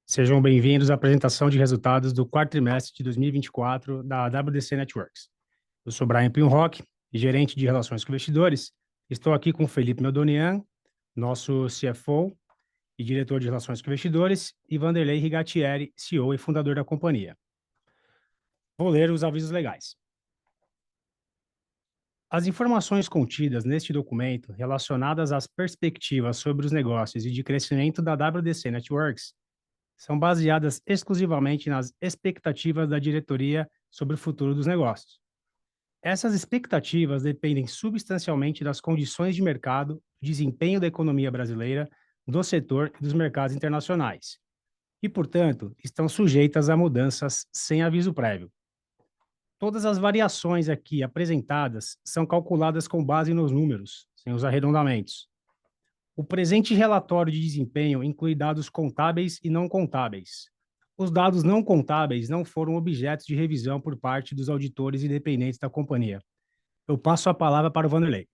Sejam bem-vindos à apresentação de resultados do quarto trimestre de 2024 da WDC Networks. Eu sou Brian Pinrock, gerente de relações com investidores. Estou aqui com o Felipe Meldonian, nosso CFO e diretor de relações com investidores, e Vanderlei Rigatieri, CEO e fundador da companhia. Vou ler os avisos legais. As informações contidas neste documento relacionadas às perspectivas sobre os negócios e de crescimento da WDC Networks são baseadas exclusivamente nas expectativas da diretoria sobre o futuro dos negócios. Essas expectativas dependem substancialmente das condições de mercado, desempenho da economia brasileira, do setor e dos mercados internacionais, e, portanto, estão sujeitas a mudanças sem aviso prévio. Todas as variações aqui apresentadas são calculadas com base nos números, sem os arredondamentos. O presente relatório de desempenho inclui dados contábeis e não contábeis. Os dados não contábeis não foram objetos de revisão por parte dos auditores independentes da companhia. Eu passo a palavra para o Vanderlei.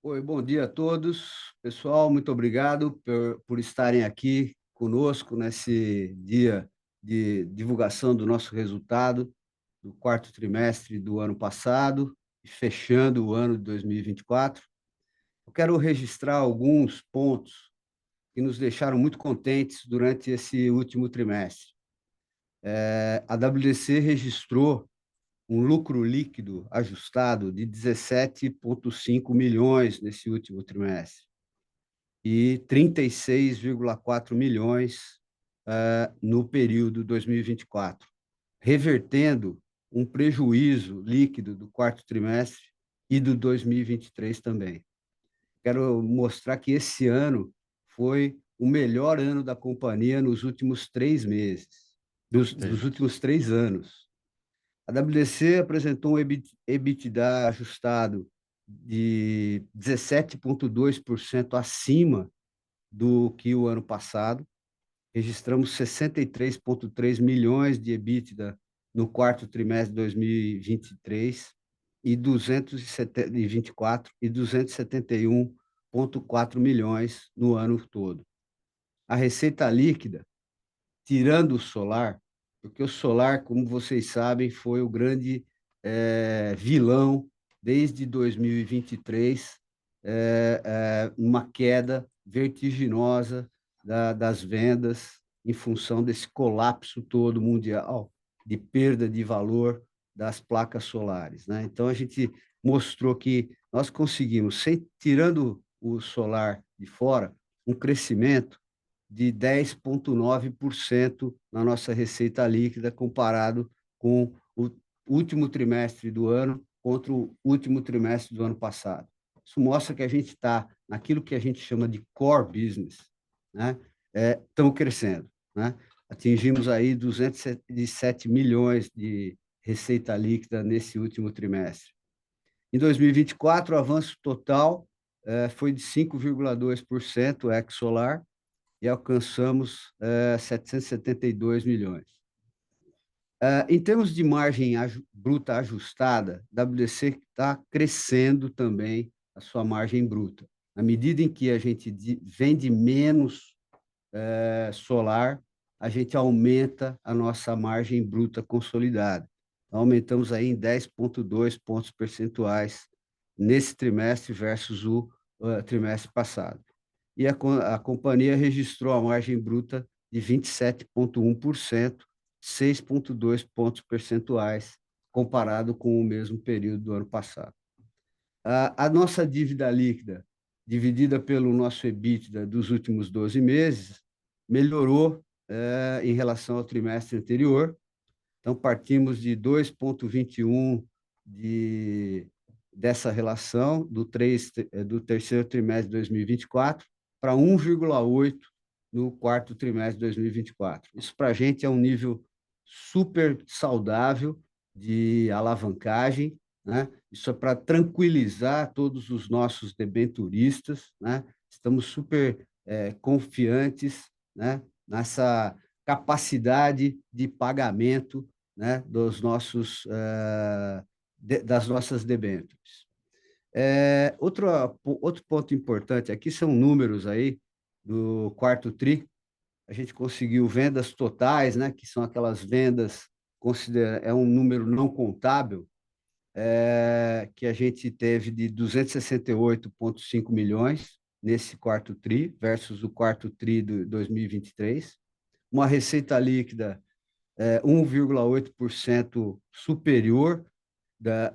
Oi, bom dia a todos. Pessoal, muito obrigado por estarem aqui conosco nesse dia de divulgação do nosso resultado do quarto trimestre do ano passado, fechando o ano de 2024. Eu quero registrar alguns pontos que nos deixaram muito contentes durante esse último trimestre. A WDC registrou um lucro líquido ajustado de 17,5 milhões nesse último trimestre e 36,4 milhões no período 2024, revertendo um prejuízo líquido do quarto trimestre e do 2023 também. Quero mostrar que esse ano foi o melhor ano da companhia nos últimos 3 meses, dos últimos 3 anos. A WDC apresentou um EBITDA ajustado de 17,2% acima do que o ano passado. Registramos 63,3 milhões de EBITDA no quarto trimestre de 2023 e 271,4 milhões no ano todo. A receita líquida, tirando o solar, porque o solar, como vocês sabem, foi o grande vilão desde 2023, uma queda vertiginosa das vendas em função desse colapso todo mundial de perda de valor das placas solares, né? Então, a gente mostrou que nós conseguimos, tirando o solar de fora, um crescimento de 10,9% na nossa receita líquida, comparado com o último trimestre do ano contra o último trimestre do ano passado. Isso mostra que a gente está naquilo que a gente chama de core business, né? Estamos crescendo, né? Atingimos aí 207 milhões de receita líquida nesse último trimestre. Em 2024, o avanço total foi de 5,2% ex-solar, e alcançamos 772 milhões. Em termos de margem bruta ajustada, a WDC está crescendo também a sua margem bruta. Na medida em que a gente vende menos solar, a gente aumenta a nossa margem bruta consolidada. Então, aumentamos aí em 10,2 pontos percentuais nesse trimestre versus o trimestre passado. E a companhia registrou a margem bruta de 27,1%, 6,2 pontos percentuais, comparado com o mesmo período do ano passado. A nossa dívida líquida, dividida pelo nosso EBITDA dos últimos 12 meses, melhorou em relação ao trimestre anterior. Então, partimos de 2,21 dessa relação do terceiro trimestre de 2024 para 1,8 no quarto trimestre de 2024. Isso para a gente é um nível super saudável de alavancagem, né? Isso é para tranquilizar todos os nossos debenturistas, né? Estamos super confiantes, né, nessa capacidade de pagamento, né, das nossas debêntures. Outro ponto importante aqui são números aí do quarto tri, a gente conseguiu vendas totais, né, que são aquelas vendas, é um número não contábil, que a gente teve de 268,5 milhões nesse quarto tri, versus o quarto tri de 2023. Uma receita líquida 1,8% superior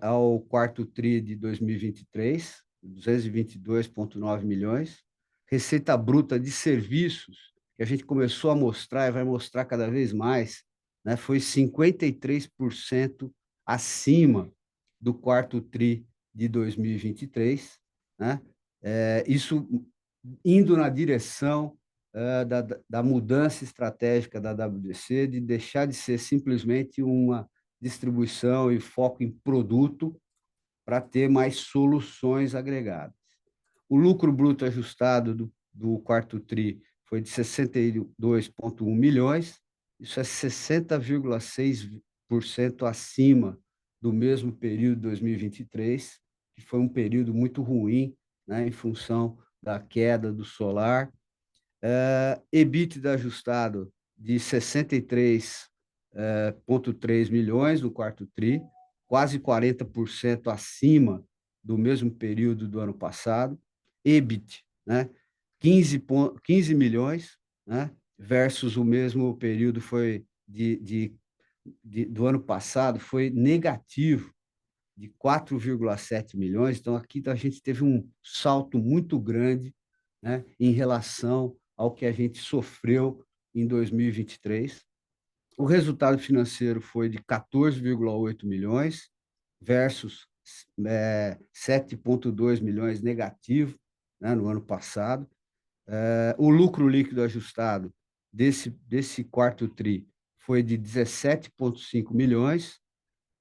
ao quarto tri de 2023, 222,9 milhões. Receita bruta de serviços, que a gente começou a mostrar e vai mostrar cada vez mais, né, foi 53% acima do quarto tri de 2023, né? Isso indo na direção da mudança estratégica da WDC, de deixar de ser simplesmente uma distribuição e foco em produto para ter mais soluções agregadas. O lucro bruto ajustado do quarto TRI foi de 62,1 milhões, isso é 60,6% acima do mesmo período de 2023, que foi um período muito ruim, né, em função da queda do solar. EBITDA ajustado de 63,3 milhões no quarto TRI, quase 40% acima do mesmo período do ano passado. EBIT, né, 15 milhões, né, versus o mesmo período foi do ano passado, foi negativo, de 4,7 milhões. Então, aqui a gente teve um salto muito grande, né, em relação ao que a gente sofreu em 2023. O resultado financeiro foi de 14,8 milhões versus 7,2 milhões negativo, né, no ano passado. O lucro líquido ajustado desse quarto TRI foi de 17,5 milhões,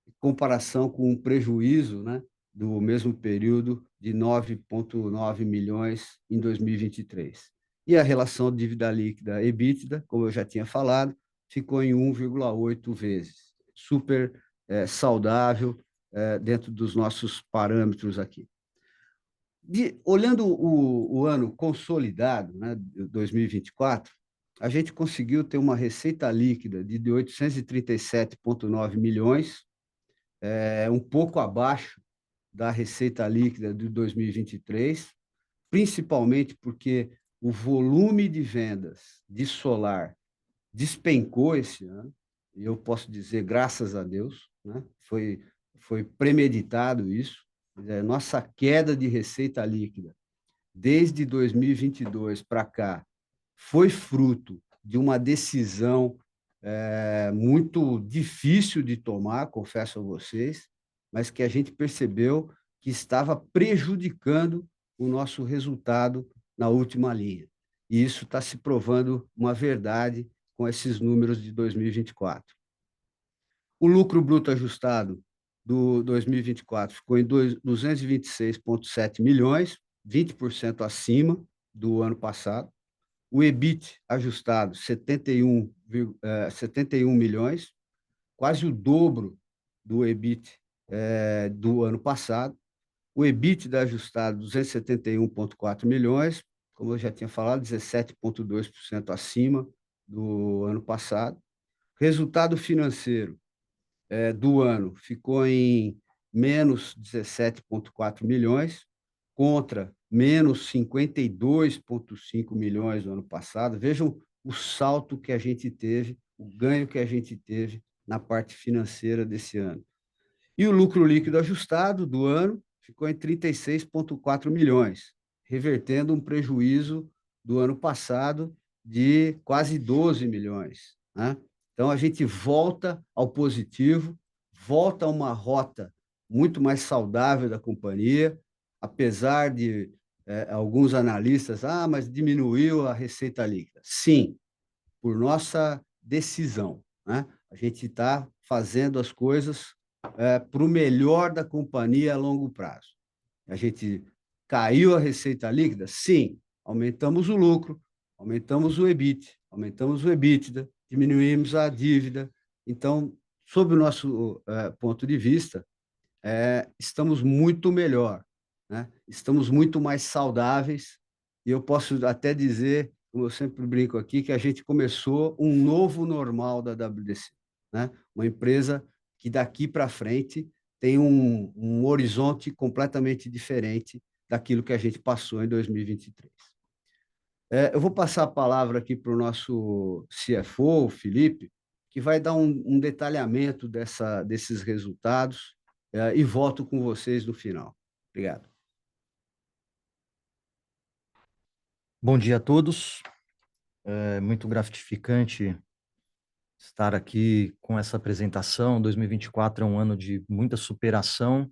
em comparação com um prejuízo, né, do mesmo período de 9,9 milhões em 2023. E a relação dívida líquida EBITDA, como eu já tinha falado, ficou em 1,8 vezes. Super saudável dentro dos nossos parâmetros aqui. Olhando o ano consolidado, né, 2024, a gente conseguiu ter uma receita líquida de 837,9 milhões, um pouco abaixo da receita líquida de 2023, principalmente porque o volume de vendas de solar despencou esse ano, e eu posso dizer graças a Deus, né? Foi premeditado isso. Nossa queda de receita líquida desde 2022 para cá foi fruto de uma decisão muito difícil de tomar, confesso a vocês, mas que a gente percebeu que estava prejudicando o nosso resultado na última linha. E isso está se provando uma verdade com esses números de 2024. O lucro bruto ajustado do 2024 ficou em 226,7 milhões, 20% acima do ano passado. O EBIT ajustado, 71 milhões, quase o dobro do EBIT do ano passado. O EBITDA ajustado, 271,4 milhões, como eu já tinha falado, 17,2% acima do ano passado. Resultado financeiro do ano ficou em menos 17,4 milhões, contra menos 52,5 milhões no ano passado. Vejam o salto que a gente teve, o ganho que a gente teve na parte financeira desse ano. E o lucro líquido ajustado do ano ficou em 36,4 milhões, revertendo um prejuízo do ano passado de quase 12 milhões, né? Então, a gente volta ao positivo, volta a uma rota muito mais saudável da companhia, apesar de alguns analistas, mas diminuiu a receita líquida. Sim, por nossa decisão, né? A gente está fazendo as coisas para o melhor da companhia a longo prazo. A gente caiu a receita líquida? Sim, aumentamos o lucro, aumentamos o EBIT, aumentamos o EBITDA, diminuímos a dívida. Então, sob o nosso ponto de vista, estamos muito melhor, né? Estamos muito mais saudáveis E eu posso até dizer, como eu sempre brinco aqui, que a gente começou um novo normal da WDC, né? Uma empresa que daqui para frente tem um horizonte completamente diferente daquilo que a gente passou em 2023. Eu vou passar a palavra aqui para o nosso CFO, Felipe, que vai dar um detalhamento desses resultados, e volto com vocês no final. Obrigado. Bom dia a todos. É muito gratificante estar aqui com essa apresentação. 2024 é um ano de muita superação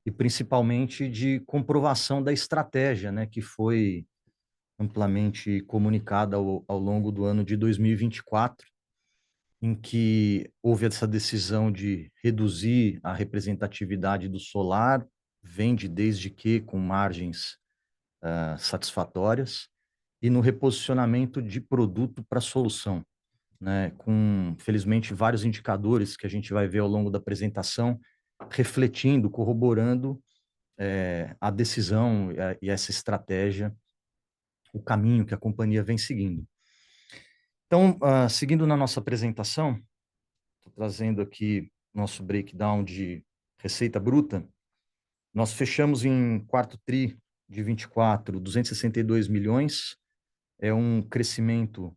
e principalmente de comprovação da estratégia, né, que foi amplamente comunicada ao longo do ano de 2024, em que houve essa decisão de reduzir a representatividade do solar, vende desde que com margens satisfatórias, e no reposicionamento de produto para solução, né? Com, felizmente, vários indicadores que a gente vai ver ao longo da apresentação, refletindo, corroborando a decisão e essa estratégia, o caminho que a companhia vem seguindo. Então, seguindo na nossa apresentação, estou trazendo aqui nosso breakdown de receita bruta. Nós fechamos em quarto tri de 24, 262 milhões, é um crescimento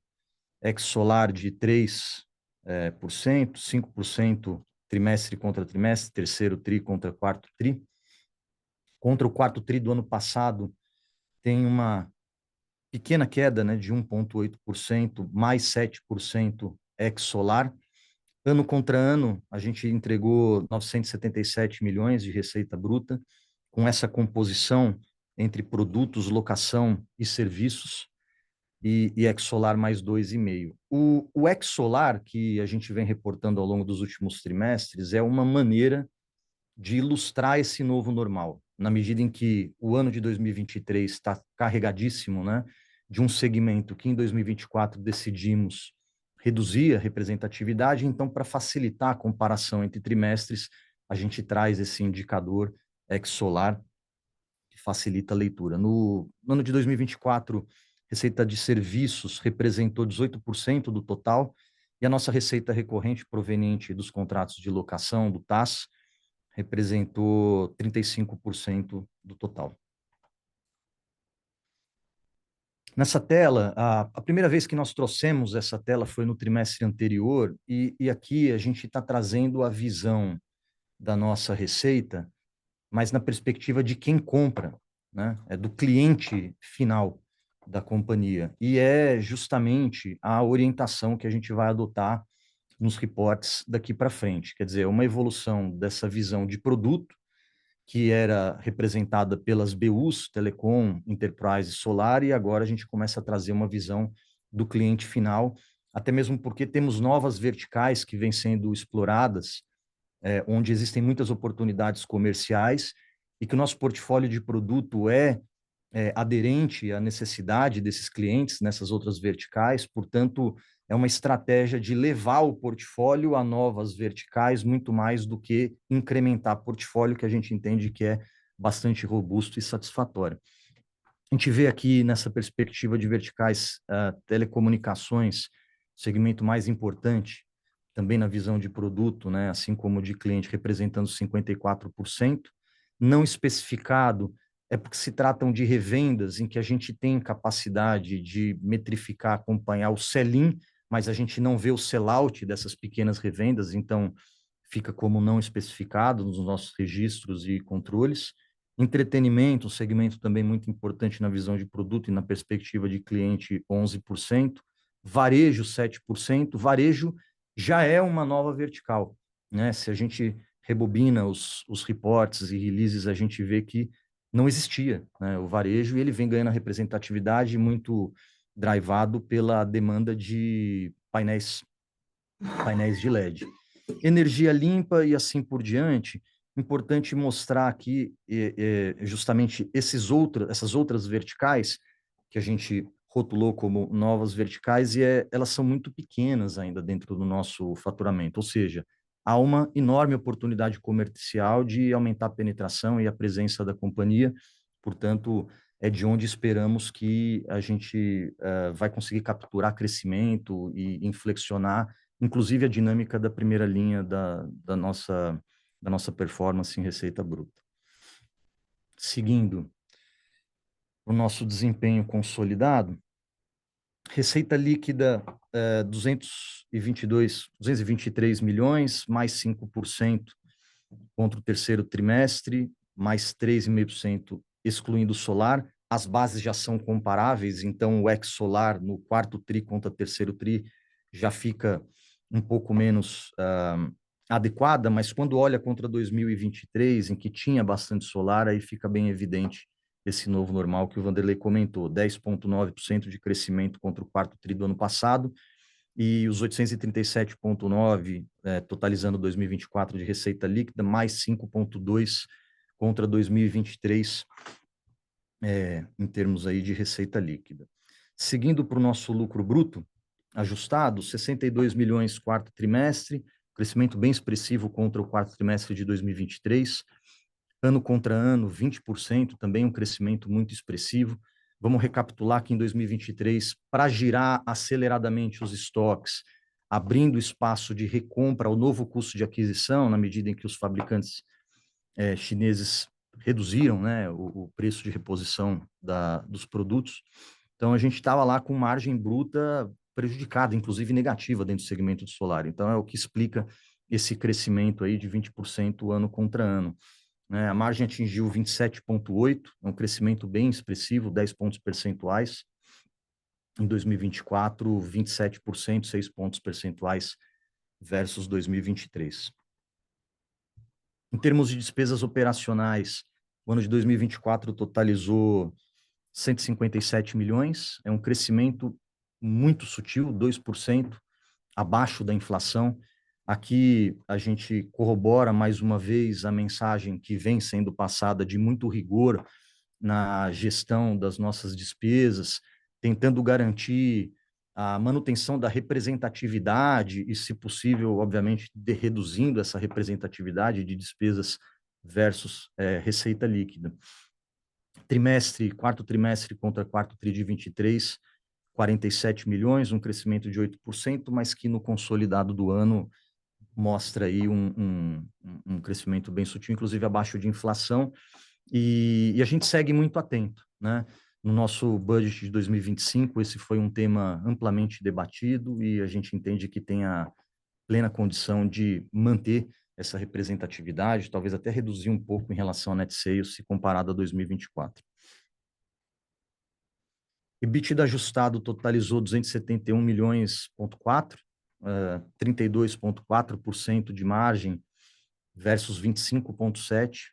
ex-solar de 3%, 5% trimestre contra trimestre, terceiro tri contra quarto tri. Contra o quarto tri do ano passado, tem uma pequena queda, né, de 1,8%, mais 7% ex-solar. Ano contra ano, a gente entregou 977 milhões de receita bruta, com essa composição entre produtos, locação e serviços, e ex-solar mais 2,5%. O ex-solar, que a gente vem reportando ao longo dos últimos trimestres, é uma maneira de ilustrar esse novo normal, na medida em que o ano de 2023 está carregadíssimo, né, de um segmento que em 2024 decidimos reduzir a representatividade, então, para facilitar a comparação entre trimestres, a gente traz esse indicador ex-solar, que facilita a leitura. No ano de 2024, receita de serviços representou 18% do total, e a nossa receita recorrente proveniente dos contratos de locação, do TAS, representou 35% do total. Nessa tela, a primeira vez que nós trouxemos essa tela foi no trimestre anterior, e aqui a gente está trazendo a visão da nossa receita, mas na perspectiva de quem compra, né? É do cliente final da companhia. E é justamente a orientação que a gente vai adotar nos reportes daqui para frente. Quer dizer, uma evolução dessa visão de produto, que era representada pelas BUs, Telecom, Enterprise, Solar, e agora a gente começa a trazer uma visão do cliente final, até mesmo porque temos novas verticais que vêm sendo exploradas, onde existem muitas oportunidades comerciais e que o nosso portfólio de produto é aderente à necessidade desses clientes nessas outras verticais, portanto, é uma estratégia de levar o portfólio a novas verticais, muito mais do que incrementar portfólio, que a gente entende que é bastante robusto e satisfatório. A gente vê aqui nessa perspectiva de verticais, telecomunicações, segmento mais importante, também na visão de produto, né, assim como de cliente, representando 54%. Não especificado é porque se tratam de revendas em que a gente tem capacidade de metrificar, acompanhar o sell-in, mas a gente não vê o sell-out dessas pequenas revendas, então fica como não especificado nos nossos registros e controles. Entretenimento, um segmento também muito importante na visão de produto e na perspectiva de cliente, 11%. Varejo, 7%. Varejo já é uma nova vertical, né? Se a gente rebobina os reportes e releases, a gente vê que não existia, né, o varejo, e ele vem ganhando representatividade muito drivado pela demanda de painéis de LED. Energia limpa e assim por diante. Importante mostrar aqui justamente essas outras verticais que a gente rotulou como novas verticais, e elas são muito pequenas ainda dentro do nosso faturamento, ou seja, há uma enorme oportunidade comercial de aumentar a penetração e a presença da companhia, portanto, é de onde esperamos que a gente vai conseguir capturar crescimento e inflexionar, inclusive a dinâmica da primeira linha da nossa performance em receita bruta. Seguindo o nosso desempenho consolidado, receita líquida 223 milhões, mais 5% contra o terceiro trimestre, mais 3,5% excluindo o solar. As bases já são comparáveis, então o ex-solar no quarto tri contra terceiro tri já fica um pouco menos adequada, mas quando olha contra 2023, em que tinha bastante solar, aí fica bem evidente esse novo normal que o Vanderlei comentou, 10,9% de crescimento contra o quarto tri do ano passado, e os 837,9, totalizando 2024 de receita líquida, mais 5,2 contra 2023, em termos aí de receita líquida. Seguindo para o nosso lucro bruto, ajustado, 62 milhões quarto trimestre, crescimento bem expressivo contra o quarto trimestre de 2023, ano contra ano, 20%, também um crescimento muito expressivo. Vamos recapitular que em 2023, para girar aceleradamente os estoques, abrindo espaço de recompra ao novo custo de aquisição, na medida em que os fabricantes chineses reduziram, né, o preço de reposição dos produtos. Então, a gente estava lá com margem bruta prejudicada, inclusive negativa dentro do segmento de solar. Então, é o que explica esse crescimento aí de 20% ano contra ano. A margem atingiu 27,8%, é um crescimento bem expressivo, 10 pontos percentuais. Em 2024, 27%, 6 pontos percentuais versus 2023. Em termos de despesas operacionais, o ano de 2024 totalizou 157 milhões, é um crescimento muito sutil, 2%, abaixo da inflação. Aqui a gente corrobora mais uma vez a mensagem que vem sendo passada de muito rigor na gestão das nossas despesas, tentando garantir a manutenção da representatividade e, se possível, obviamente, reduzindo essa representatividade de despesas versus receita líquida. Quarto trimestre contra quarto tri de 23, 47 milhões, um crescimento de 8%, mas que no consolidado do ano mostra aí um crescimento bem sutil, inclusive abaixo de inflação, e a gente segue muito atento, né? No nosso budget de 2025, esse foi um tema amplamente debatido e a gente entende que tem a plena condição de manter essa representatividade, talvez até reduzir um pouco em relação a net sales se comparado a 2024. EBITDA ajustado totalizou 271 milhões,4, 32,4% de margem versus 25,7%,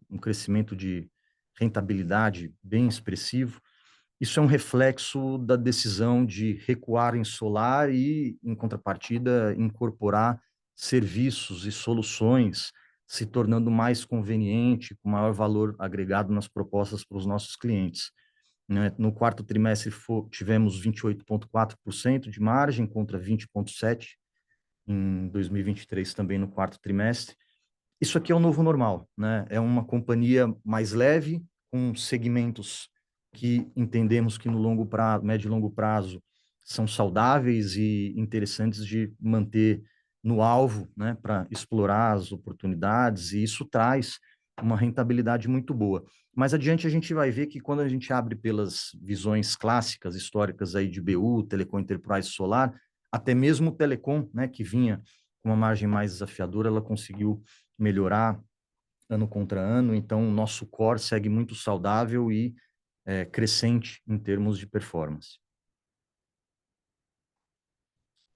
um crescimento de rentabilidade bem expressivo. Isso é um reflexo da decisão de recuar em solar e, em contrapartida, incorporar serviços e soluções, se tornando mais conveniente, com maior valor agregado nas propostas para os nossos clientes. No quarto trimestre tivemos 28,4% de margem contra 20,7% em 2023 também no quarto trimestre. Isso aqui é o novo normal, né? É uma companhia mais leve, com segmentos que entendemos que no longo prazo, médio e longo prazo, são saudáveis e interessantes de manter no alvo, né, para explorar as oportunidades, e isso traz uma rentabilidade muito boa. Mais adiante a gente vai ver que quando a gente abre pelas visões clássicas, históricas aí de BU, Telecom Enterprise Solar, até mesmo o Telecom, né, que vinha com uma margem mais desafiadora, ela conseguiu melhorar ano contra ano, então o nosso core segue muito saudável e crescente em termos de performance.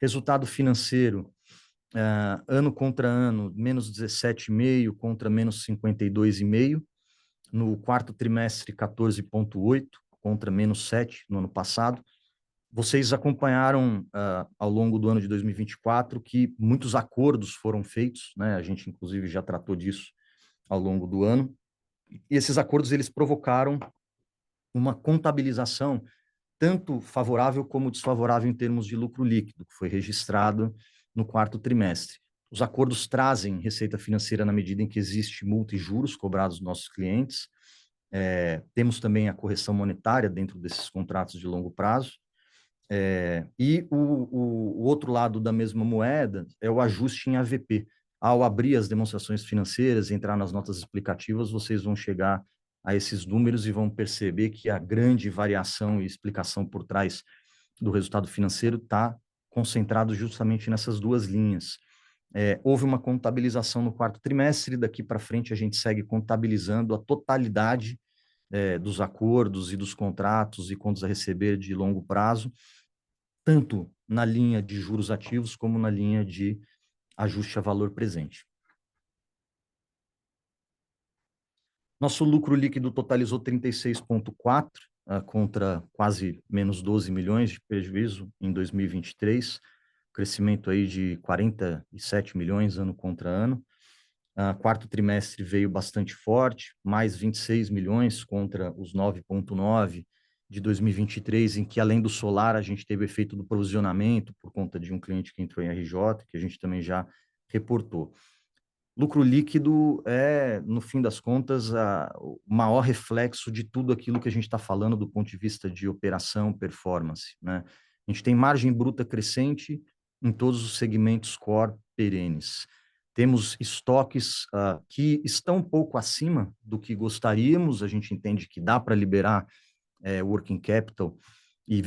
Resultado financeiro, ano contra ano, menos 17,5 contra menos 52,5. No quarto trimestre, 14,8 contra menos 7 no ano passado. Vocês acompanharam ao longo do ano de 2024 que muitos acordos foram feitos, né? A gente, inclusive, já tratou disso ao longo do ano. E esses acordos eles provocaram uma contabilização tanto favorável como desfavorável em termos de lucro líquido, que foi registrado no quarto trimestre. Os acordos trazem receita financeira na medida em que existe multa e juros cobrados dos nossos clientes, Temos também a correção monetária dentro desses contratos de longo prazo. E o outro lado da mesma moeda é o ajuste em AVP. Ao abrir as demonstrações financeiras, entrar nas notas explicativas, vocês vão chegar a esses números e vão perceber que a grande variação e explicação por trás do resultado financeiro está concentrado justamente nessas duas linhas. Houve uma contabilização no quarto trimestre, daqui para frente a gente segue contabilizando a totalidade dos acordos e dos contratos e contas a receber de longo prazo, tanto na linha de juros ativos como na linha de ajuste a valor presente. Nosso lucro líquido totalizou 36,4 contra quase menos 12 milhões de prejuízo em 2023, crescimento aí de 47 milhões ano contra ano. Quarto trimestre veio bastante forte, mais 26 milhões contra os 9,9 de 2023, em que além do solar a gente teve efeito do provisionamento por conta de um cliente que entrou em RJ, que a gente também já reportou. Lucro líquido é, no fim das contas, o maior reflexo de tudo aquilo que a gente está falando do ponto de vista de operação, performance, né? A gente tem margem bruta crescente em todos os segmentos core perenes. Temos estoques que estão um pouco acima do que gostaríamos, a gente entende que dá para liberar working capital e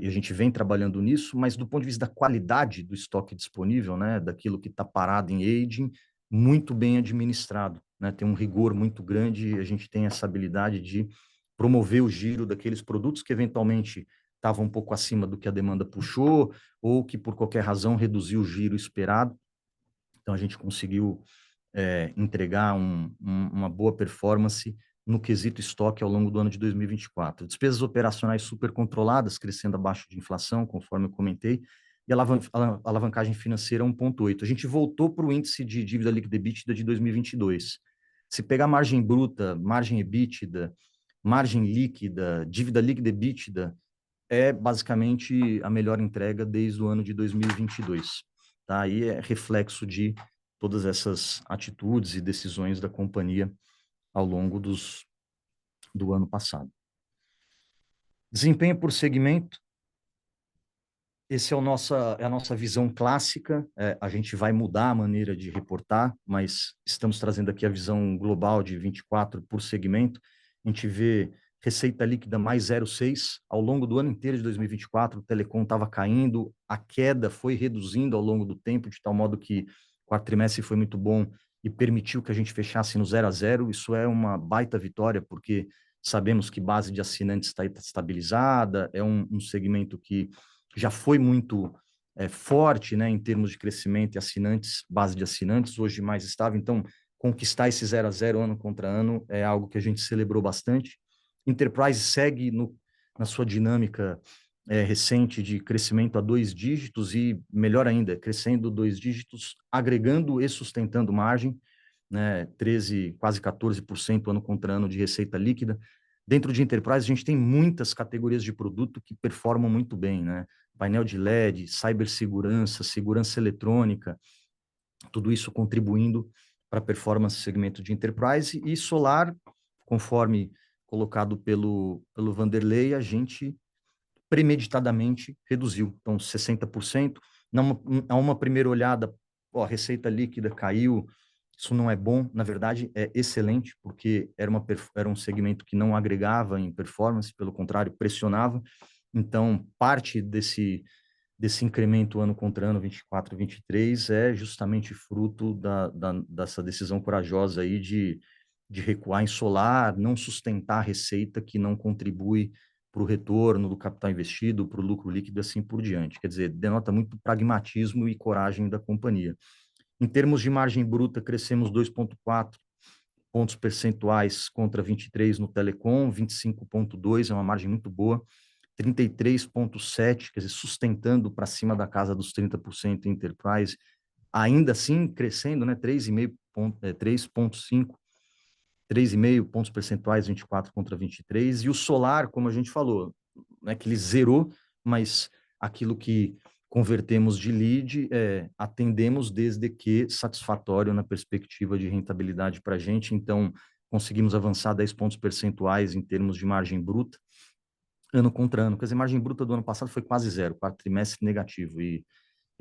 a gente vem trabalhando nisso, mas do ponto de vista da qualidade do estoque disponível, né, daquilo que está parado em aging, muito bem administrado, né? Tem um rigor muito grande e a gente tem essa habilidade de promover o giro daqueles produtos que eventualmente estavam um pouco acima do que a demanda puxou ou que por qualquer razão reduziu o giro esperado. Então a gente conseguiu entregar uma boa performance no quesito estoque ao longo do ano de 2024. Despesas operacionais super controladas, crescendo abaixo de inflação, conforme eu comentei, e a alavancagem financeira 1,8. A gente voltou para o índice de dívida líquida EBITDA de 2022. Se pegar margem bruta, margem EBITDA, margem líquida, dívida líquida EBITDA, é basicamente a melhor entrega desde o ano de 2022. Tá? Aí é reflexo de todas essas atitudes e decisões da companhia ao longo do ano passado. Desempenho por segmento. Esse é a nossa visão clássica. A gente vai mudar a maneira de reportar, mas estamos trazendo aqui a visão global de 24 por segmento. A gente vê receita líquida mais 0,6 ao longo do ano inteiro de 2024. O telecom estava caindo, a queda foi reduzindo ao longo do tempo, de tal modo que o quarto trimestre foi muito bom e permitiu que a gente fechasse no 0-0. Isso é uma baita vitória, porque sabemos que base de assinantes está estabilizada, é um segmento que já foi muito forte, né, em termos de crescimento e assinantes, base de assinantes, hoje mais estável. Então, conquistar esse 0-0 ano contra ano é algo que a gente celebrou bastante. Enterprise segue na sua dinâmica recente de crescimento a 2 dígitos e, melhor ainda, crescendo 2 dígitos, agregando e sustentando margem, né, 13, quase 14% ano contra ano de receita líquida. Dentro de Enterprise, a gente tem muitas categorias de produto que performam muito bem, né? Painel de LED, cibersegurança, segurança eletrônica, tudo isso contribuindo para a performance do segmento de Enterprise. E solar, conforme colocado pelo Vanderlei, a gente premeditadamente reduziu, então 60%. A uma primeira olhada, a receita líquida caiu, isso não é bom, na verdade é excelente, porque era um segmento que não agregava em performance, pelo contrário, pressionava. Então, parte desse incremento ano contra ano, 24 e 23, é justamente fruto dessa decisão corajosa aí de recuar em solar, não sustentar a receita que não contribui para o retorno do capital investido, para o lucro líquido, assim por diante. Quer dizer, denota muito pragmatismo e coragem da companhia. Em termos de margem bruta, crescemos 2,4 pontos percentuais contra 23 no Telecom, 25,2 é uma margem muito boa, 33,7, quer dizer, sustentando para cima da casa dos 30% em Enterprise, ainda assim crescendo, né, 3,5 pontos percentuais, 24 contra 23, e o solar, como a gente falou, não é que ele zerou, mas aquilo que convertemos de lead, atendemos desde que satisfatório na perspectiva de rentabilidade para a gente. Então, conseguimos avançar 10 pontos percentuais em termos de margem bruta, ano contra ano. Quer dizer, a margem bruta do ano passado foi quase zero, quarto trimestre negativo, e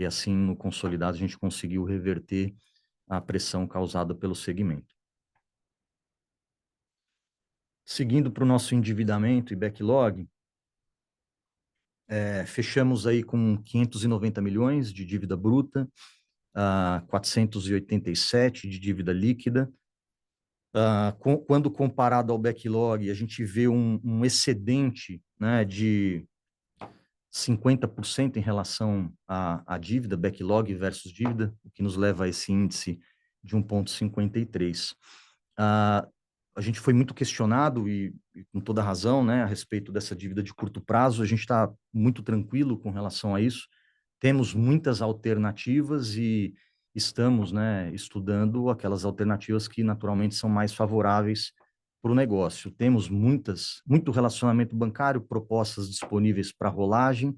assim, no consolidado, a gente conseguiu reverter a pressão causada pelo segmento. Seguindo para o nosso endividamento e backlog, fechamos aí com 590 milhões de dívida bruta, 487 de dívida líquida. Quando comparado ao backlog, a gente vê um excedente, né, de 50% em relação à dívida, backlog versus dívida, o que nos leva a esse índice de 1,53. A gente foi muito questionado, e com toda razão, né, a respeito dessa dívida de curto prazo. A gente está muito tranquilo com relação a isso. Temos muitas alternativas e estamos, né, estudando aquelas alternativas que naturalmente são mais favoráveis para o negócio. Temos muito relacionamento bancário, propostas disponíveis para rolagem,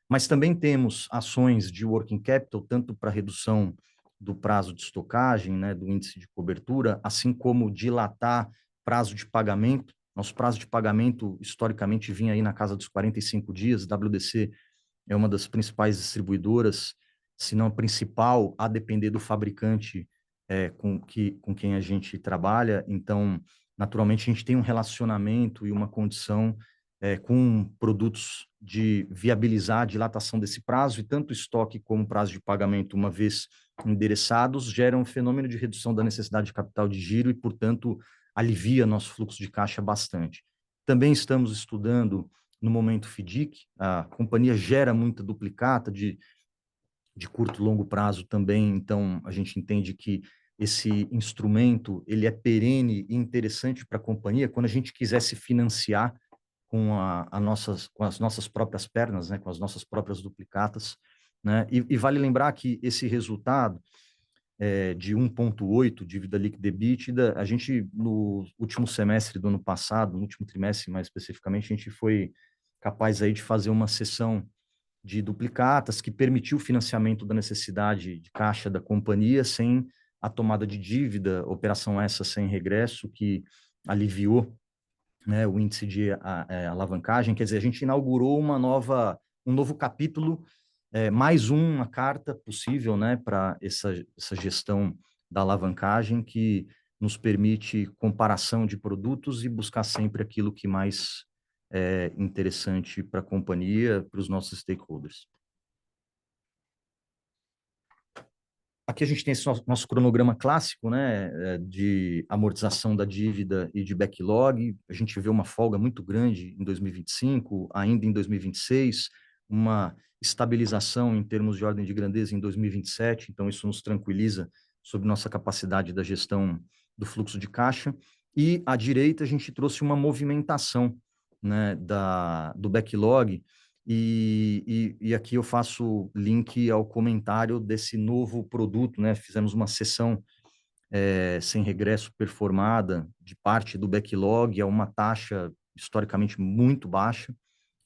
mas também temos ações de working capital, tanto para redução do prazo de estocagem, né, do índice de cobertura, assim como dilatar prazo de pagamento. Nosso prazo de pagamento, historicamente, vinha aí na casa dos 45 dias. A WDC é uma das principais distribuidoras, se não a principal, a depender do fabricante com quem a gente trabalha. Então, naturalmente, a gente tem um relacionamento e uma condição com produtos de viabilizar a dilatação desse prazo, e tanto estoque como prazo de pagamento, uma vez endereçados, geram um fenômeno de redução da necessidade de capital de giro e, portanto, alivia nosso fluxo de caixa bastante. Também estamos estudando, no momento, FDIC. A companhia gera muita duplicata de curto e longo prazo também, então a gente entende que esse instrumento ele é perene e interessante para a companhia quando a gente quiser se financiar com as nossas próprias pernas, né, com as nossas próprias duplicatas, né? E vale lembrar que esse resultado de 1,8 dívida líquida EBITDA, a gente, no último semestre do ano passado, no último trimestre mais especificamente, a gente foi capaz aí de fazer uma cessão de duplicatas que permitiu o financiamento da necessidade de caixa da companhia sem a tomada de dívida, operação essa sem regresso, que aliviou, né, o índice de alavancagem. Quer dizer, a gente inaugurou um novo capítulo, mais uma carta possível, né, para essa gestão da alavancagem, que nos permite comparação de produtos e buscar sempre aquilo que mais é interessante para a companhia, para os nossos stakeholders. Aqui a gente tem esse nosso cronograma clássico, né, de amortização da dívida e de backlog. A gente vê uma folga muito grande em 2025, ainda em 2026, uma estabilização em termos de ordem de grandeza em 2027, então isso nos tranquiliza sobre nossa capacidade da gestão do fluxo de caixa. E à direita a gente trouxe uma movimentação, né, do backlog, e aqui eu faço link ao comentário desse novo produto, né? Fizemos uma sessão sem regresso performada de parte do backlog a uma taxa historicamente muito baixa,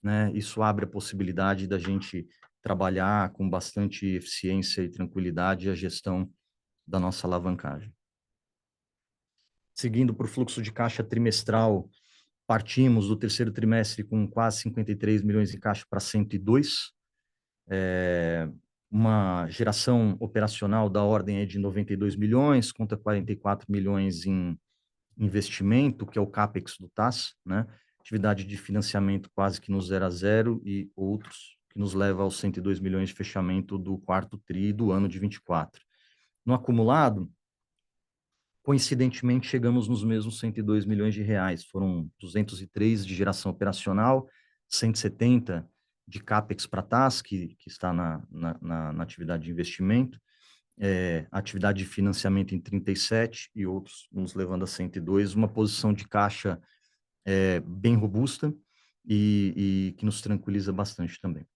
né? Isso abre a possibilidade da gente trabalhar com bastante eficiência e tranquilidade a gestão da nossa alavancagem. Seguindo para o fluxo de caixa trimestral, partimos do terceiro trimestre com quase 53 milhões em caixa para 102, uma geração operacional da ordem de 92 milhões, conta 44 milhões em investimento, que é o CAPEX do TAS, né? Atividade de financiamento quase que no 0 a 0, e outros que nos leva aos 102 milhões de fechamento do quarto tri do ano de 24. No acumulado, coincidentemente, chegamos nos mesmos 102 milhões de reais. Foram 203 de geração operacional, 170 de CAPEX para TAS, que está na atividade de investimento, atividade de financiamento em 37 e outros nos levando a 102, uma posição de caixa bem robusta e que nos tranquiliza bastante também.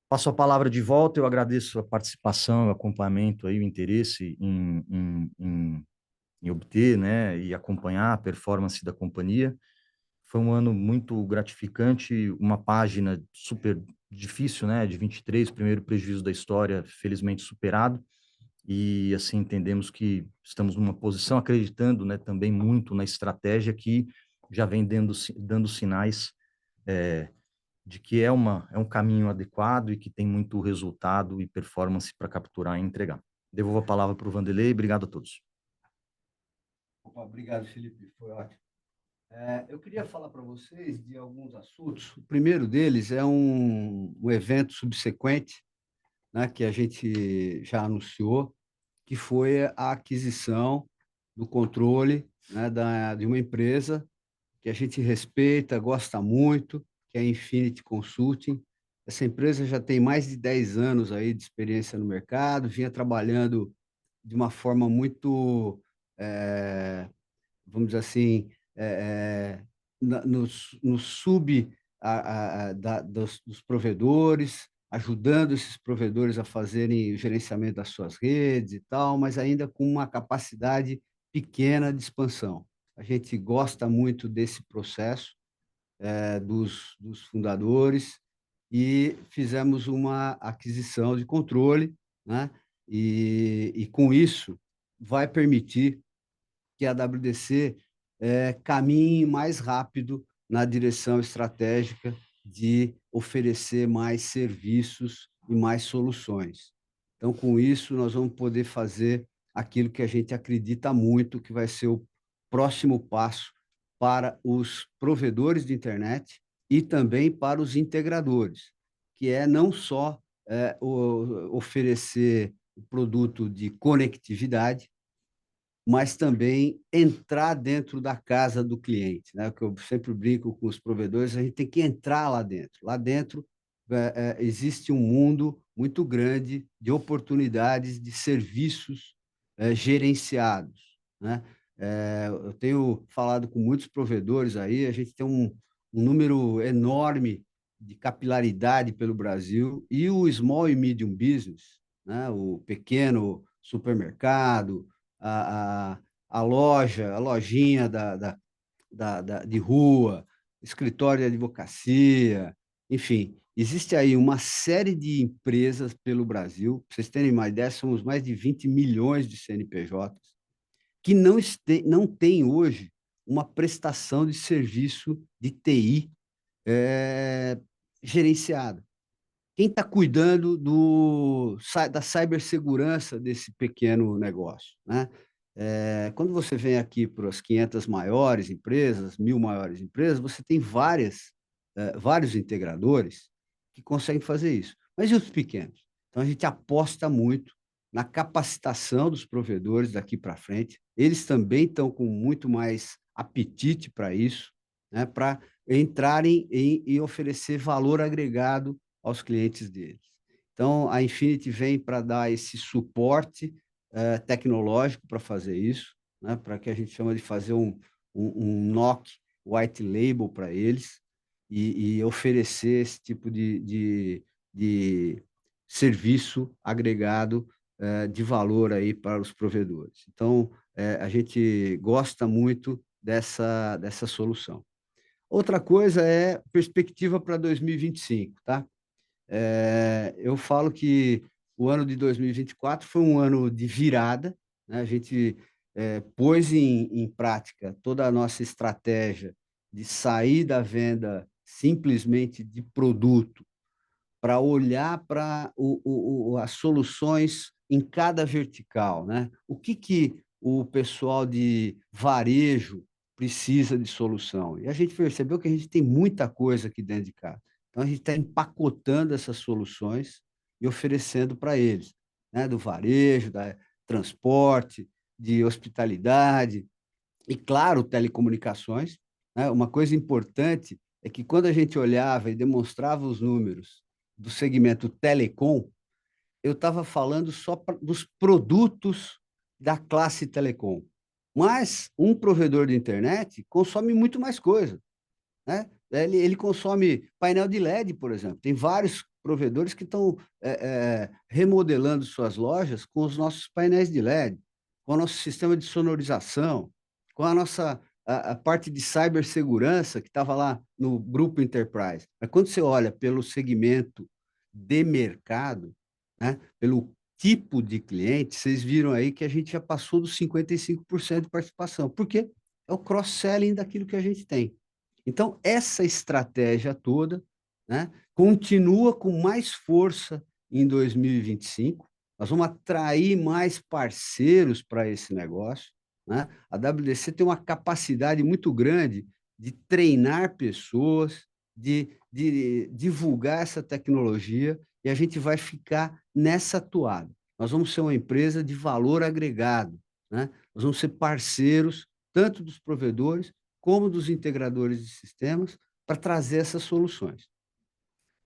Passo a palavra de volta. Eu agradeço a participação, o acompanhamento, aí, o interesse em obter, né, e acompanhar a performance da companhia. Foi um ano muito gratificante, uma página super difícil, né, de 23, primeiro prejuízo da história, felizmente superado, e assim entendemos que estamos numa posição, acreditando, né, também muito na estratégia que já vem dando sinais de que é um caminho adequado e que tem muito resultado e performance para capturar e entregar. Devolvo a palavra para o Vanderlei. Obrigado a todos. Obrigado, Felipe. Foi ótimo. Eu queria falar para vocês de alguns assuntos. O primeiro deles é um evento subsequente, né, que a gente já anunciou, que foi a aquisição do controle, né, de uma empresa que a gente respeita, gosta muito, que é a Infinity Consulting. Essa empresa já tem mais de 10 anos aí de experiência no mercado, vinha trabalhando de uma forma muito, vamos dizer assim, no sub dos provedores, ajudando esses provedores a fazerem o gerenciamento das suas redes e tal, mas ainda com uma capacidade pequena de expansão. A gente gosta muito desse processo, dos fundadores, e fizemos uma aquisição de controle, né? E com isso vai permitir que a WDC caminhe mais rápido na direção estratégica de oferecer mais serviços e mais soluções. Então, com isso, nós vamos poder fazer aquilo que a gente acredita muito que vai ser o próximo passo para os provedores de internet e também para os integradores, que é não só oferecer o produto de conectividade, mas também entrar dentro da casa do cliente, né? Que eu sempre brinco com os provedores, a gente tem que entrar lá dentro. Lá dentro existe um mundo muito grande de oportunidades de serviços gerenciados, né? Eu tenho falado com muitos provedores aí, a gente tem um número enorme de capilaridade pelo Brasil, e o small e medium business, né? O pequeno supermercado, a, a, a loja, a lojinha de rua, escritório de advocacia, enfim, existe aí uma série de empresas pelo Brasil. Para vocês terem uma ideia, somos mais de 20 milhões de CNPJs que não tem hoje uma prestação de serviço de TI gerenciada. Quem está cuidando da cibersegurança desse pequeno negócio, né? Quando você vem aqui para as 500 maiores empresas, 1.000 maiores empresas, você tem vários integradores que conseguem fazer isso. Mas e os pequenos? Então, a gente aposta muito na capacitação dos provedores daqui para frente. Eles também estão com muito mais apetite para isso, né? Para entrarem e oferecer valor agregado aos clientes deles. Então, a Infinity vem para dar esse suporte tecnológico para fazer isso, né? Para que a gente chama de fazer um NOC white label para eles e oferecer esse tipo de serviço agregado de valor aí para os provedores. Então, a gente gosta muito dessa solução. Outra coisa é perspectiva para 2025, tá? Eu falo que o ano de 2024 foi um ano de virada, né? A gente pôs em prática toda a nossa estratégia de sair da venda simplesmente de produto para olhar para as soluções em cada vertical, né? O que o pessoal de varejo precisa de solução? E a gente percebeu que a gente tem muita coisa aqui dentro de casa. Então, a gente está empacotando essas soluções e oferecendo para eles, né? Do varejo, da transporte, de hospitalidade e, claro, telecomunicações, né? Uma coisa importante é que quando a gente olhava e demonstrava os números do segmento telecom, eu estava falando só dos produtos da classe telecom. Mas um provedor de internet consome muito mais coisa, né? Ele consome painel de LED, por exemplo. Tem vários provedores que estão remodelando suas lojas com os nossos painéis de LED, com o nosso sistema de sonorização, com a nossa a parte de cibersegurança que estava lá no grupo Enterprise. Mas quando você olha pelo segmento de mercado, né, pelo tipo de cliente, vocês viram aí que a gente já passou dos 55% de participação. Por quê? É o cross-selling daquilo que a gente tem. Então, essa estratégia toda, né, continua com mais força em 2025. Nós vamos atrair mais parceiros para esse negócio, né? A WDC tem uma capacidade muito grande de treinar pessoas, de divulgar essa tecnologia, e a gente vai ficar nessa toada. Nós vamos ser uma empresa de valor agregado, né? Nós vamos ser parceiros tanto dos provedores como dos integradores de sistemas para trazer essas soluções.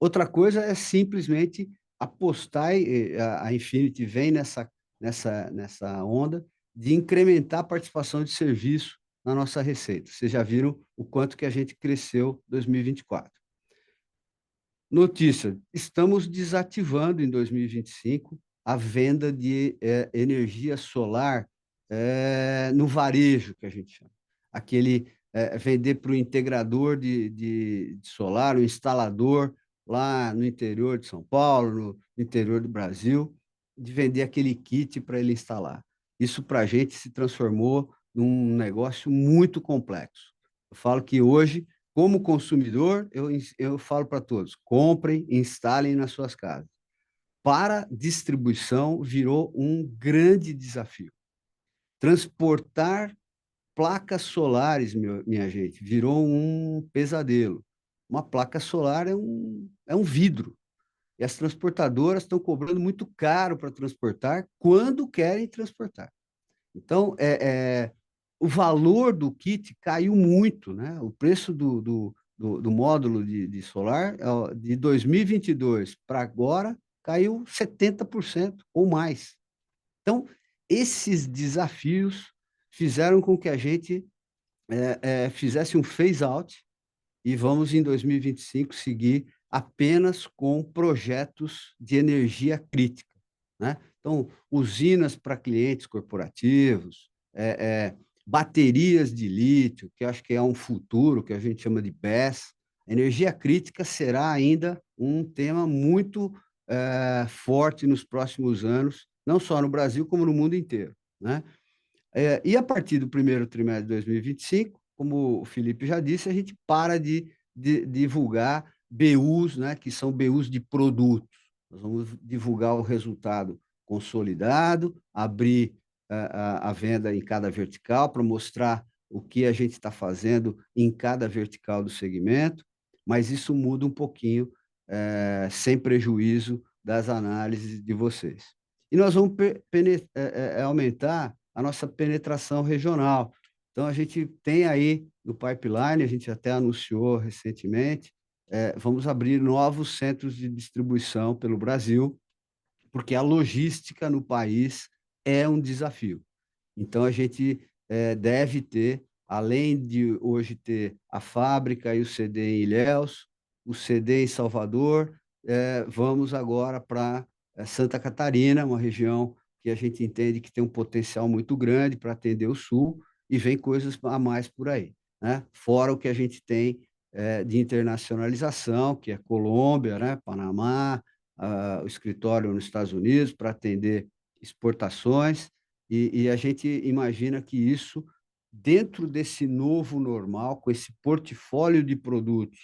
Outra coisa é simplesmente apostar, a Infinity vem nessa onda de incrementar a participação de serviço na nossa receita. Vocês já viram o quanto que a gente cresceu em 2024. Notícia: estamos desativando em 2025 a venda de energia solar no varejo, que a gente chama. Aquele vender para o integrador de solar, o instalador lá no interior de São Paulo, no interior do Brasil, de vender aquele kit para ele instalar. Isso para a gente se transformou num negócio muito complexo. Eu falo que hoje, como consumidor, eu falo para todos: comprem, instalem nas suas casas. Para distribuição, virou um grande desafio. Transportar placas solares, minha gente, virou um pesadelo. Uma placa solar é um vidro. E as transportadoras estão cobrando muito caro para transportar quando querem transportar. Então, o valor do kit caiu muito, né? O preço do módulo de solar, de 2022 para agora, caiu 70% ou mais. Então, esses desafios fizeram com que a gente fizesse um phase-out e vamos, em 2025, seguir apenas com projetos de energia crítica, né? Então, usinas para clientes corporativos, baterias de lítio, que acho que é um futuro, que a gente chama de BESS. Energia crítica será ainda um tema muito forte nos próximos anos, não só no Brasil, como no mundo inteiro, né? E a partir do primeiro trimestre de 2025, como o Felipe já disse, a gente para de divulgar BUs, né, que são BUs de produtos. Nós vamos divulgar o resultado consolidado, abrir a venda em cada vertical para mostrar o que a gente está fazendo em cada vertical do segmento, mas isso muda um pouquinho, sem prejuízo das análises de vocês. E nós vamos aumentar a nossa penetração regional. Então, a gente tem aí no pipeline, a gente até anunciou recentemente, vamos abrir novos centros de distribuição pelo Brasil, porque a logística no país é um desafio. Então, a gente deve ter, além de hoje ter a fábrica e o CD em Ilhéus, o CD em Salvador, vamos agora para Santa Catarina, uma região que a gente entende que tem um potencial muito grande para atender o Sul, e vem coisas a mais por aí, né? Fora o que a gente tem de internacionalização, que é Colômbia, né? Panamá, o escritório nos Estados Unidos para atender exportações, e a gente imagina que isso, dentro desse novo normal, com esse portfólio de produtos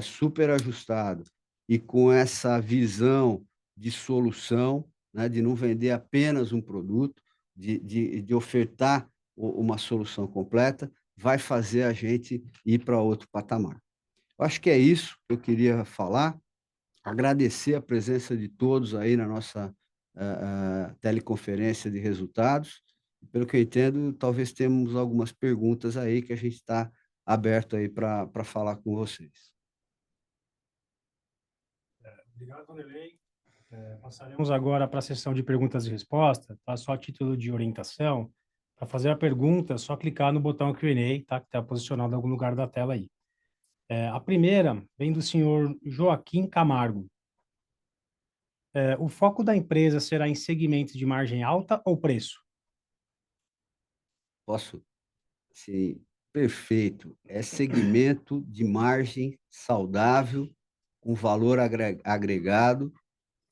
super ajustado e com essa visão de solução, né, de não vender apenas um produto, de ofertar uma solução completa, vai fazer a gente ir para outro patamar. Eu acho que é isso que eu queria falar. Agradecer a presença de todos aí na nossa teleconferência de resultados. Pelo que eu entendo, talvez temos algumas perguntas aí que a gente está aberto aí para falar com vocês. Obrigado, Vanderlei. Passaremos agora para a sessão de perguntas e respostas, tá? Só a título de orientação. Para fazer a pergunta, é só clicar no botão Q&A, tá? Que está posicionado em algum lugar da tela aí. A primeira vem do senhor Joaquim Camargo. O foco da empresa será em segmentos de margem alta ou preço? Posso? Sim, perfeito. É segmento de margem saudável, com valor agregado,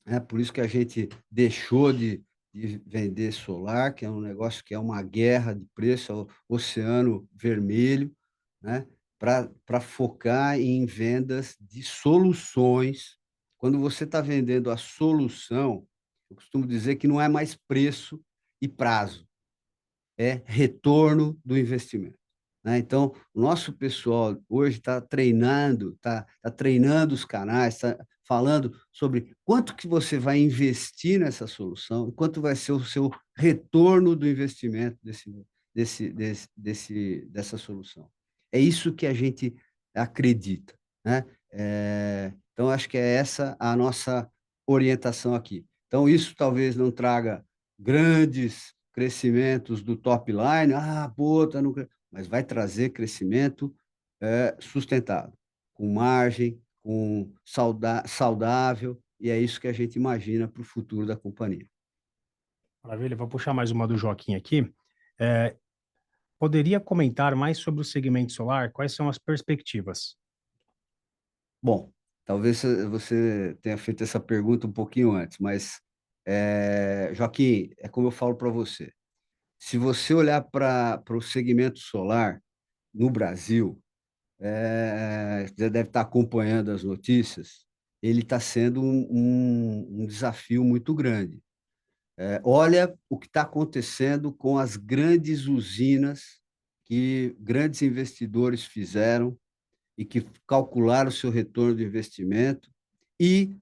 né? Por isso que a gente deixou de vender solar, que é um negócio que é uma guerra de preço, é o oceano vermelho, né? Para focar em vendas de soluções. Quando você está vendendo a solução, eu costumo dizer que não é mais preço e prazo, é retorno do investimento, né? Então, o nosso pessoal hoje está treinando os canais, está falando sobre quanto que você vai investir nessa solução e quanto vai ser o seu retorno do investimento dessa solução. É isso que a gente acredita, né? Então, acho que é essa a nossa orientação aqui. Então, isso talvez não traga grandes crescimentos do top line, pô, tá no... mas vai trazer crescimento sustentável, com margem, com saudável, e é isso que a gente imagina para o futuro da companhia. Maravilha, vou puxar mais uma do Joaquim aqui. É, Poderia comentar mais sobre o segmento solar? Quais são as perspectivas? Bom, talvez você tenha feito essa pergunta um pouquinho antes, mas, Joaquim, é como eu falo para você, se você olhar para o segmento solar no Brasil, você deve estar acompanhando as notícias, ele está sendo um desafio muito grande. Olha o que está acontecendo com as grandes usinas que grandes investidores fizeram e que calcularam o seu retorno de investimento, e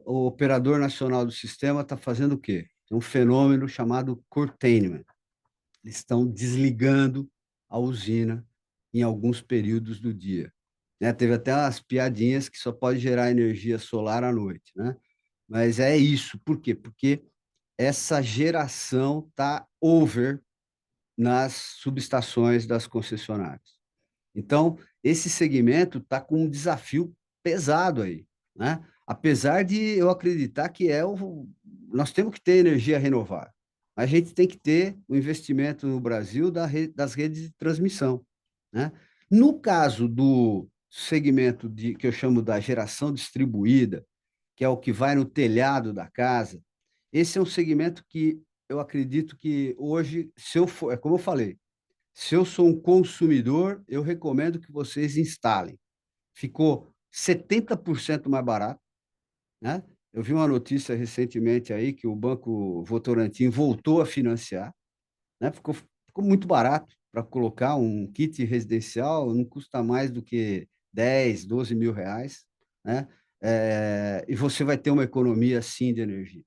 o operador nacional do sistema está fazendo o quê? Tem um fenômeno chamado curtailment. Eles estão desligando a usina em alguns períodos do dia, né? Teve até umas piadinhas que só pode gerar energia solar à noite, né? Mas é isso. Por quê? Porque essa geração está over nas subestações das concessionárias. Então, esse segmento está com um desafio pesado aí, né? Apesar de eu acreditar que nós temos que ter energia renovável, a gente tem que ter o investimento no Brasil das redes de transmissão, né? No caso do segmento que eu chamo da geração distribuída, que é o que vai no telhado da casa, esse é um segmento que eu acredito que hoje, se eu for, é como eu falei, se eu sou um consumidor, eu recomendo que vocês instalem. Ficou 70% mais barato, né? Eu vi uma notícia recentemente aí que o Banco Votorantim voltou a financiar, né? Ficou muito barato para colocar um kit residencial, não custa mais do que 10, 12 mil reais, né? E você vai ter uma economia, sim, de energia.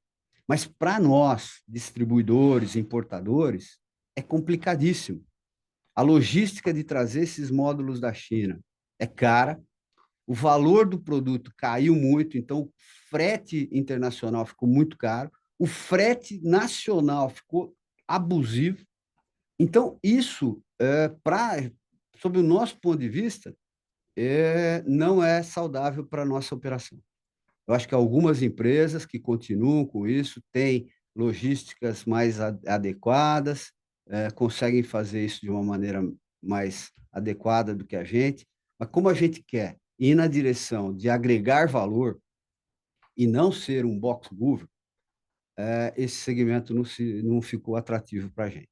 Mas para nós, distribuidores, importadores, é complicadíssimo. A logística de trazer esses módulos da China é cara, o valor do produto caiu muito, então o frete internacional ficou muito caro, o frete nacional ficou abusivo. Então, isso, sob o nosso ponto de vista, não é saudável para a nossa operação. Eu acho que algumas empresas que continuam com isso têm logísticas mais adequadas, conseguem fazer isso de uma maneira mais adequada do que a gente, mas como a gente quer ir na direção de agregar valor e não ser um box mover, esse segmento não ficou atrativo para a gente.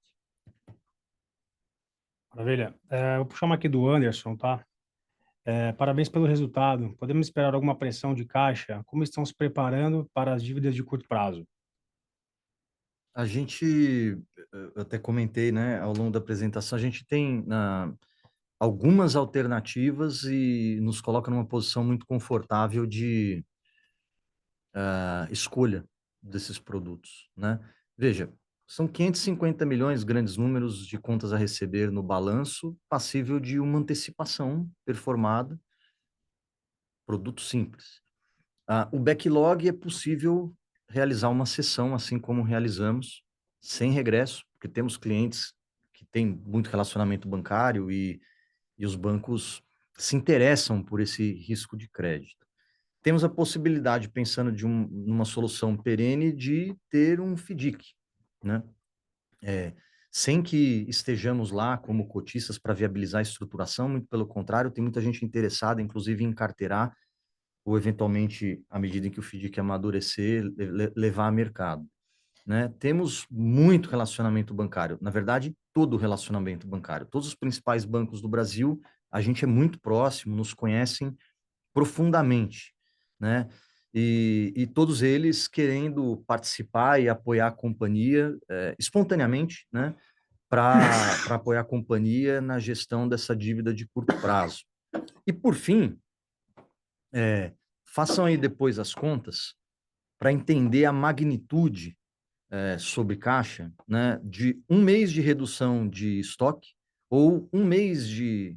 Maravilha. Vou puxar uma aqui do Anderson, tá? Parabéns pelo resultado. Podemos esperar alguma pressão de caixa? Como estão se preparando para as dívidas de curto prazo? A gente, eu até comentei, né, ao longo da apresentação, a gente tem algumas alternativas e nos coloca numa posição muito confortável de escolha desses produtos, né? Veja, são 550 milhões, grandes números de contas a receber no balanço, passível de uma antecipação performada, produto simples. O backlog é possível realizar uma sessão, assim como realizamos, sem regresso, porque temos clientes que têm muito relacionamento bancário e os bancos se interessam por esse risco de crédito. Temos a possibilidade, pensando numa solução perene, de ter um FDIC, né? Sem que estejamos lá como cotistas para viabilizar a estruturação, muito pelo contrário, tem muita gente interessada, inclusive, em carteirar ou eventualmente, à medida em que o FDIC amadurecer, levar a mercado, né? Temos muito relacionamento bancário, na verdade, todo o relacionamento bancário. Todos os principais bancos do Brasil, a gente é muito próximo, nos conhecem profundamente, né? E todos eles querendo participar e apoiar a companhia espontaneamente, né? Para apoiar a companhia na gestão dessa dívida de curto prazo. E, por fim, façam aí depois as contas para entender a magnitude sobre caixa, né, de um mês de redução de estoque ou um mês de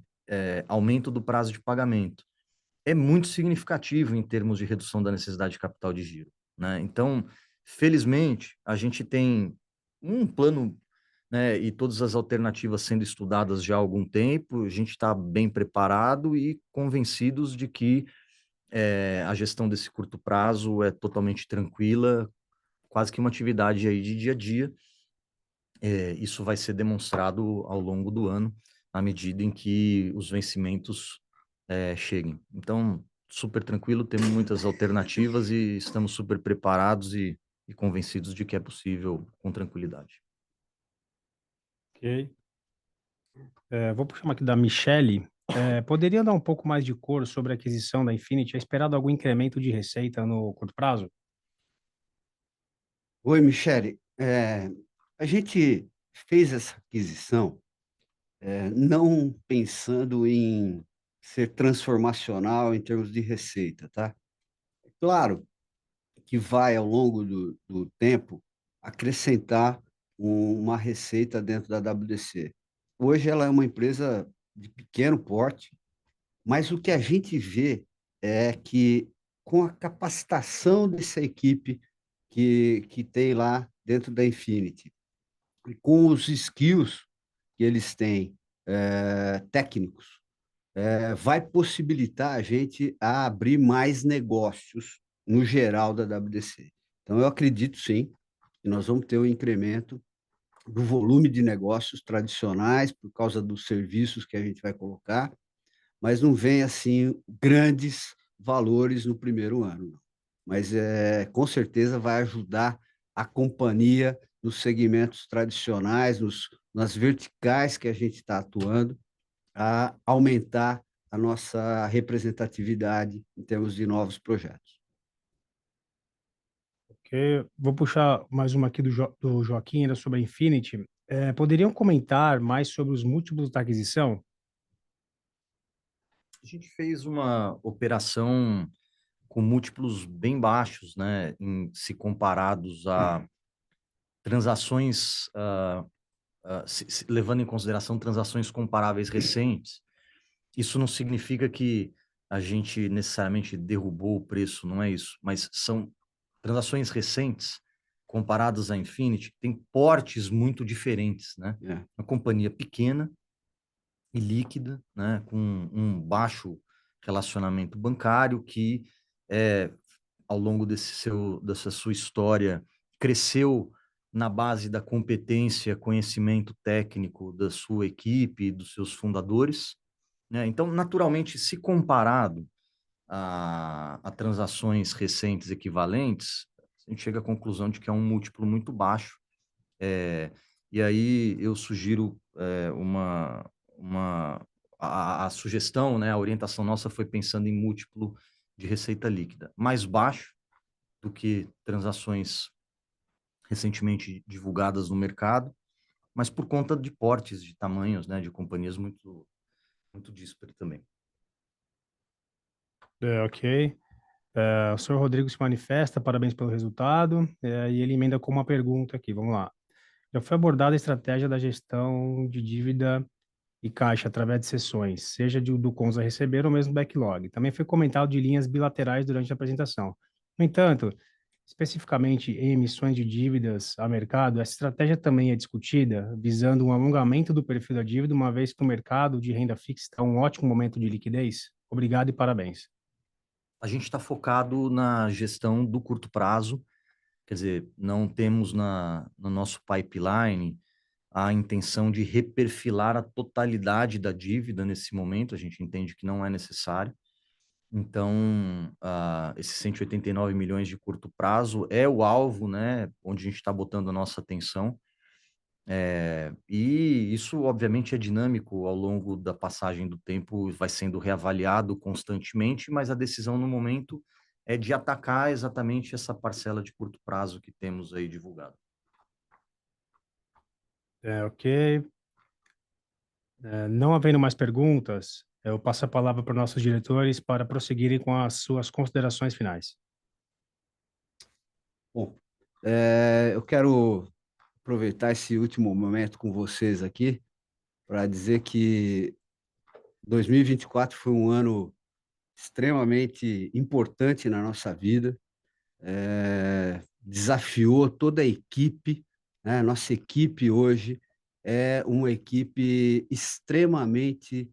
aumento do prazo de pagamento. É muito significativo em termos de redução da necessidade de capital de giro, né? Então, felizmente, a gente tem um plano, né, e todas as alternativas sendo estudadas já há algum tempo, a gente está bem preparado e convencidos de que a gestão desse curto prazo é totalmente tranquila, quase que uma atividade aí de dia a dia. Isso vai ser demonstrado ao longo do ano, à medida em que os vencimentos cheguem. Então, super tranquilo, temos muitas alternativas e estamos super preparados e convencidos de que é possível com tranquilidade. Ok. Vou puxar uma aqui da Michele. Poderia dar um pouco mais de cor sobre a aquisição da Infinity? É esperado algum incremento de receita no curto prazo? Oi, Michele. A gente fez essa aquisição não pensando em ser transformacional em termos de receita, tá? Claro que vai, ao longo do tempo, acrescentar uma receita dentro da WDC. Hoje ela é uma empresa de pequeno porte, mas o que a gente vê é que, com a capacitação dessa equipe que tem lá dentro da Infinity, e com os skills que eles têm técnicos, vai possibilitar a gente a abrir mais negócios no geral da WDC. Então, eu acredito sim que nós vamos ter um incremento do volume de negócios tradicionais por causa dos serviços que a gente vai colocar, mas não vem assim grandes valores no primeiro ano, não. Mas com certeza vai ajudar a companhia nos segmentos tradicionais, nas verticais que a gente está atuando, a aumentar a nossa representatividade em termos de novos projetos. Ok. Vou puxar mais uma aqui do Joaquim, era sobre a Infinity. Poderiam comentar mais sobre os múltiplos da aquisição? A gente fez uma operação com múltiplos bem baixos, né, se comparados a transações, levando em consideração transações comparáveis recentes. Isso não significa que a gente necessariamente derrubou o preço, não é isso, mas são transações recentes comparadas à Infinity, tem portes muito diferentes, né? É. Uma companhia pequena e líquida, né, com um baixo relacionamento bancário que ao longo dessa sua história cresceu na base da competência, conhecimento técnico da sua equipe e dos seus fundadores, né? Então, naturalmente, se comparado a transações recentes equivalentes, a gente chega à conclusão de que é um múltiplo muito baixo. E aí eu sugiro a sugestão, né, a orientação nossa foi pensando em múltiplo de receita líquida, mais baixo do que transações recentemente divulgadas no mercado, mas por conta de portes, de tamanhos, né, de companhias muito, muito díspares também. Ok. O senhor Rodrigo se manifesta, parabéns pelo resultado. E ele emenda com uma pergunta aqui, vamos lá. Já foi abordada a estratégia da gestão de dívida e caixa através de sessões, seja do Consa receber ou mesmo backlog. Também foi comentado de linhas bilaterais durante a apresentação. No entanto, especificamente em emissões de dívidas a mercado, essa estratégia também é discutida, visando um alongamento do perfil da dívida, uma vez que o mercado de renda fixa está em um ótimo momento de liquidez. Obrigado e parabéns. A gente está focado na gestão do curto prazo, quer dizer, não temos no nosso pipeline a intenção de reperfilar a totalidade da dívida nesse momento, a gente entende que não é necessário. Então, esses 189 milhões de curto prazo é o alvo, né, onde a gente está botando a nossa atenção. E isso, obviamente, é dinâmico ao longo da passagem do tempo, vai sendo reavaliado constantemente, mas a decisão no momento é de atacar exatamente essa parcela de curto prazo que temos aí divulgado. Ok. Não havendo mais perguntas, eu passo a palavra para os nossos diretores para prosseguirem com as suas considerações finais. Bom, eu quero aproveitar esse último momento com vocês aqui para dizer que 2024 foi um ano extremamente importante na nossa vida, desafiou toda a equipe, né? Nossa equipe hoje é uma equipe extremamente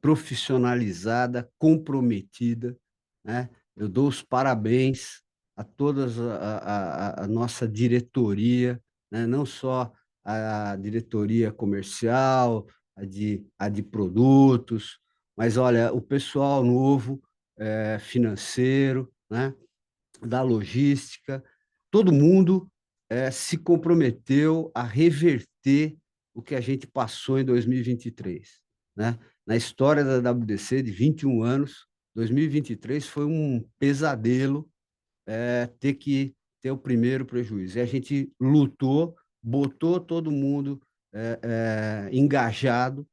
profissionalizada, comprometida, né? Eu dou os parabéns a todas a nossa diretoria, né? Não só a diretoria comercial, a de produtos, mas olha, o pessoal novo, financeiro, né? Da logística, todo mundo se comprometeu a reverter o que a gente passou em 2023, né? Na história da WDC de 21 anos, 2023 foi um pesadelo, ter que ter o primeiro prejuízo. E a gente lutou, botou todo mundo engajado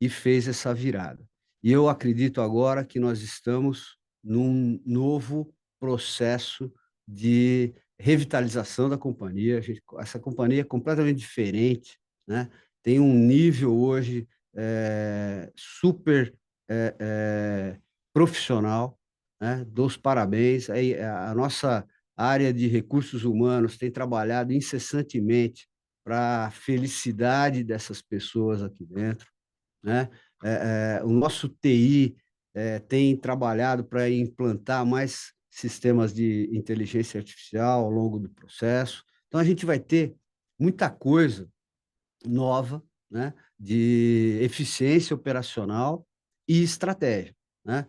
e fez essa virada. E eu acredito agora que nós estamos num novo processo de revitalização da companhia. Essa companhia é completamente diferente, né? Tem um nível hoje super profissional, né? Dou os parabéns. A nossa área de recursos humanos tem trabalhado incessantemente para a felicidade dessas pessoas aqui dentro, né? O nosso TI tem trabalhado para implantar mais sistemas de inteligência artificial ao longo do processo. Então, a gente vai ter muita coisa nova, né, de eficiência operacional e estratégia, né?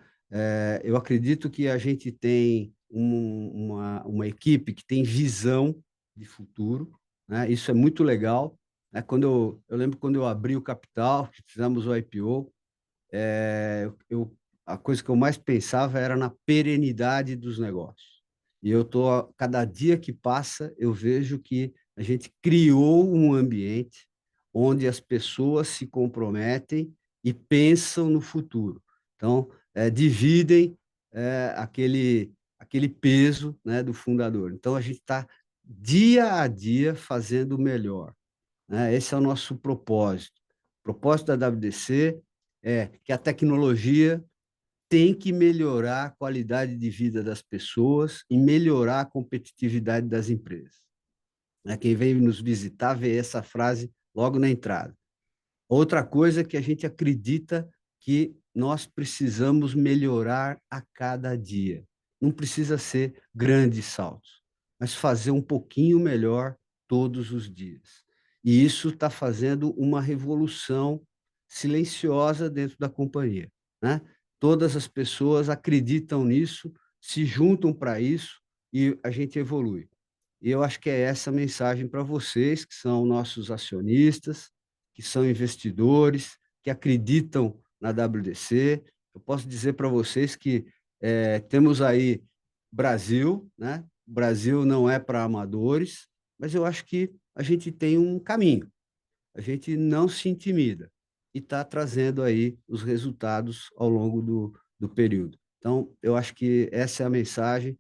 Eu acredito que a gente tem uma equipe que tem visão de futuro, né? Isso é muito legal, né? Eu lembro quando eu abri o capital, que fizemos o IPO, a coisa que eu mais pensava era na perenidade dos negócios. E cada dia que passa, eu vejo que a gente criou um ambiente onde as pessoas se comprometem e pensam no futuro. Então, dividem aquele peso, né, do fundador. Então, a gente está dia a dia fazendo o melhor, né? Esse é o nosso propósito. O propósito da WDC é que a tecnologia tem que melhorar a qualidade de vida das pessoas e melhorar a competitividade das empresas, né? Quem vem nos visitar vê essa frase logo na entrada. Outra coisa é que a gente acredita que nós precisamos melhorar a cada dia. Não precisa ser grandes saltos, mas fazer um pouquinho melhor todos os dias. E isso está fazendo uma revolução silenciosa dentro da companhia, né? Todas as pessoas acreditam nisso, se juntam para isso e a gente evolui. E eu acho que é essa a mensagem para vocês, que são nossos acionistas, que são investidores, que acreditam na WDC. Eu posso dizer para vocês que temos aí Brasil, né? O Brasil não é para amadores, mas eu acho que a gente tem um caminho. A gente não se intimida e está trazendo aí os resultados ao longo do período. Então, eu acho que essa é a mensagem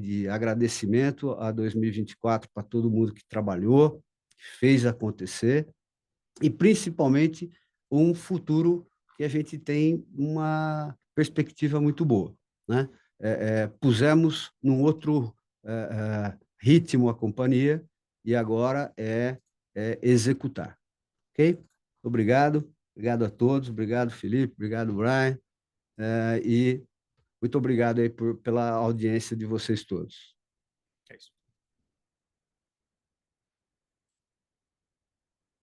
de agradecimento a 2024 para todo mundo que trabalhou, que fez acontecer, e principalmente um futuro que a gente tem uma perspectiva muito boa, né? Pusemos num outro ritmo a companhia e agora executar, ok? Obrigado a todos, obrigado Felipe, obrigado Brian, e muito obrigado aí pela audiência de vocês todos. É isso.